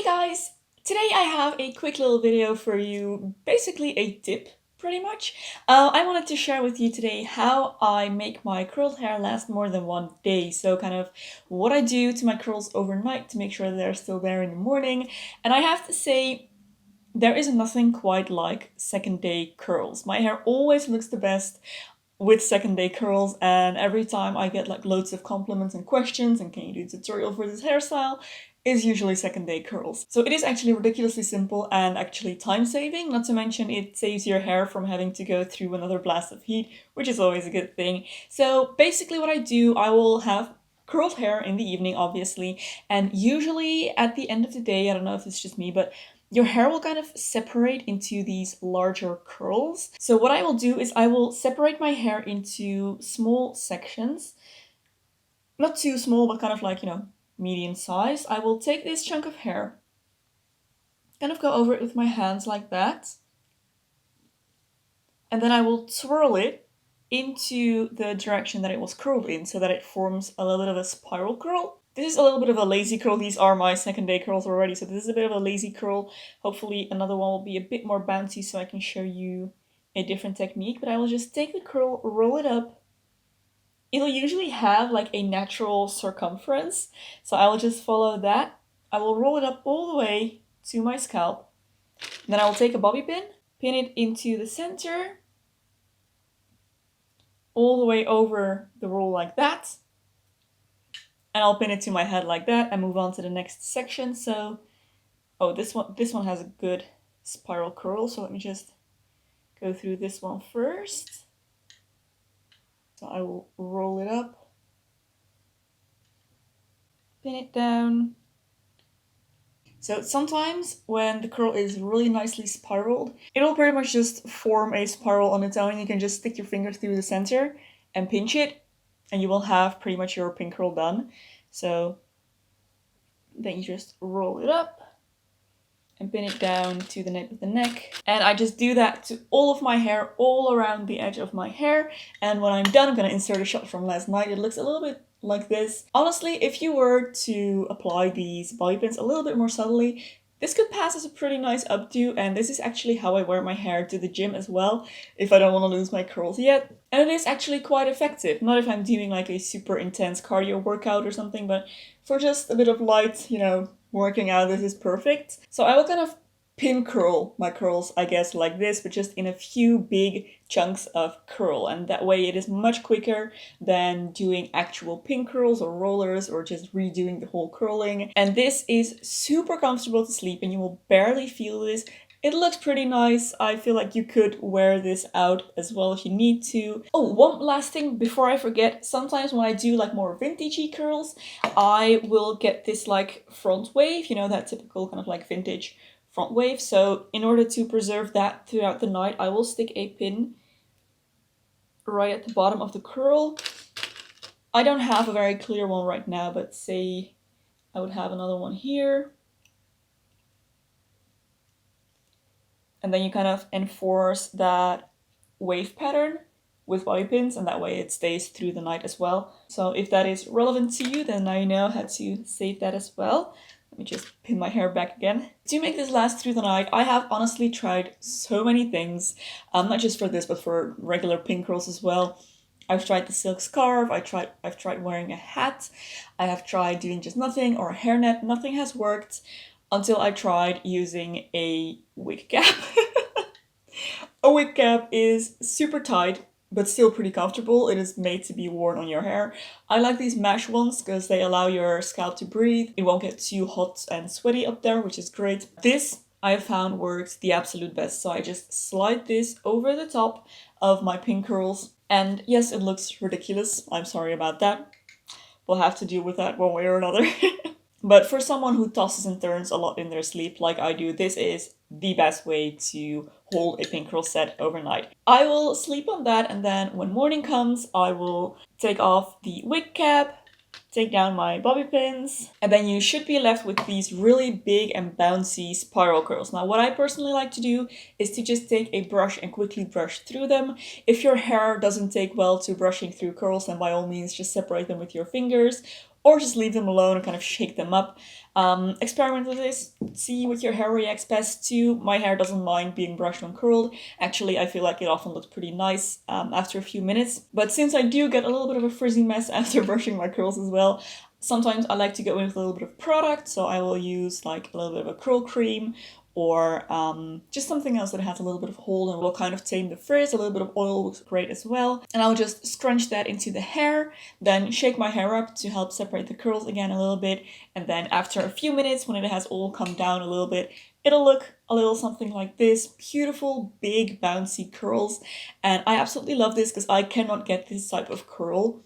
guys! Today I have a quick little video for you, basically a tip, pretty much. I wanted to share with you today how I make my curled hair last more than one day. So kind of what I do to my curls overnight to make sure they're still there in the morning. And I have to say, there is nothing quite like second day curls. My hair always looks the best with second day curls, and every time I get like loads of compliments and questions and can you do a tutorial for this hairstyle, is usually second day curls. So it is actually ridiculously simple and actually time saving, not to mention it saves your hair from having to go through another blast of heat, which is always a good thing. So basically what I do, I will have curled hair in the evening obviously, and usually at the end of the day, I don't know if it's just me, but your hair will kind of separate into these larger curls. So what I will do is I will separate my hair into small sections. Not too small, but kind of like, medium size. I will take this chunk of hair, kind of go over it with my hands like that. And then I will twirl it into the direction that it was curled in so that it forms a little bit of a spiral curl. This is a little bit of a lazy curl. These are my second day curls already, so this is a bit of a lazy curl. Hopefully another one will be a bit more bouncy so I can show you a different technique. But I will just take the curl, roll it up. It'll usually have like a natural circumference, so I will just follow that. I will roll it up all the way to my scalp. Then I will take a bobby pin, pin it into the center, all the way over the roll like that. And I'll pin it to my head like that and move on to the next section. So, oh, this one has a good spiral curl. So let me just go through this one first. So I will roll it up, pin it down. So sometimes when the curl is really nicely spiraled, it'll pretty much just form a spiral on its own. You can just stick your finger through the center and pinch it, and you will have pretty much your pin curl done. So then you just roll it up and pin it down to the nape of the neck. And I just do that to all of my hair, all around the edge of my hair. And when I'm done, I'm gonna insert a shot from last night. It looks a little bit like this. Honestly, if you were to apply these bobby pins a little bit more subtly, this could pass as a pretty nice updo, and this is actually how I wear my hair to the gym as well, if I don't want to lose my curls yet. And it is actually quite effective. Not if I'm doing like a super intense cardio workout or something, but for just a bit of light, working out, this is perfect. So I will kind of pin curl my curls, I guess, like this, but just in a few big chunks of curl. And that way it is much quicker than doing actual pin curls or rollers or just redoing the whole curling. And this is super comfortable to sleep and you will barely feel this. It looks pretty nice. I feel like you could wear this out as well if you need to. Oh, one last thing before I forget. Sometimes when I do like more vintagey curls, I will get this like front wave, that typical kind of like vintage front wave. So in order to preserve that throughout the night, I will stick a pin right at the bottom of the curl. I don't have a very clear one right now, but say I would have another one here. And then you kind of enforce that wave pattern with bobby pins, and that way it stays through the night as well. So if that is relevant to you, then now you know how to save that as well. Let me just pin my hair back again. To make this last through the night, I have honestly tried so many things, not just for this, but for regular pin curls as well. I've tried the silk scarf, I've tried wearing a hat, I have tried doing just nothing or a hairnet. Nothing has worked until I tried using a wig cap. A wig cap is super tight, but still pretty comfortable. It is made to be worn on your hair. I like these mesh ones because they allow your scalp to breathe. It won't get too hot and sweaty up there, which is great. This I have found works the absolute best. So I just slide this over the top of my pin curls. And yes, it looks ridiculous. I'm sorry about that. We'll have to deal with that one way or another. But for someone who tosses and turns a lot in their sleep like I do, this is the best way to hold a pin curl set overnight. I will sleep on that, and then when morning comes, I will take off the wig cap, take down my bobby pins, and then you should be left with these really big and bouncy spiral curls. Now, what I personally like to do is to just take a brush and quickly brush through them. If your hair doesn't take well to brushing through curls, then by all means just separate them with your fingers, or just leave them alone and kind of shake them up. Experiment with this, see what your hair reacts best to. My hair doesn't mind being brushed when curled. Actually, I feel like it often looks pretty nice after a few minutes. But since I do get a little bit of a frizzy mess after brushing my curls as well, sometimes I like to go in with a little bit of product. So I will use like a little bit of a curl cream or just something else that has a little bit of hold and will kind of tame the frizz. A little bit of oil looks great as well. And I'll just scrunch that into the hair, then shake my hair up to help separate the curls again a little bit. And then after a few minutes, when it has all come down a little bit, it'll look a little something like this. Beautiful, big, bouncy curls. And I absolutely love this because I cannot get this type of curl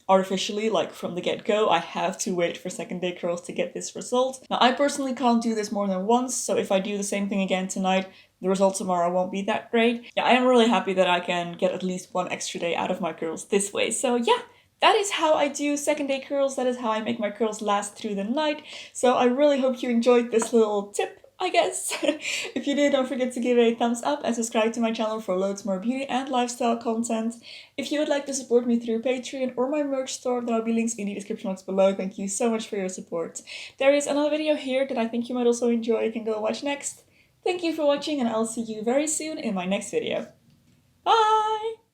artificially, like from the get-go. I have to wait for second day curls to get this result. Now, I personally can't do this more than once, so if I do the same thing again tonight, the result tomorrow won't be that great. Yeah, I am really happy that I can get at least one extra day out of my curls this way. So yeah, that is how I do second day curls. That is how I make my curls last through the night. So I really hope you enjoyed this little tip, I guess. If you did, don't forget to give it a thumbs up and subscribe to my channel for loads more beauty and lifestyle content. If you would like to support me through Patreon or my merch store, there will be links in the description box below. Thank you so much for your support. There is another video here that I think you might also enjoy. You can go watch next. Thank you for watching, and I'll see you very soon in my next video. Bye!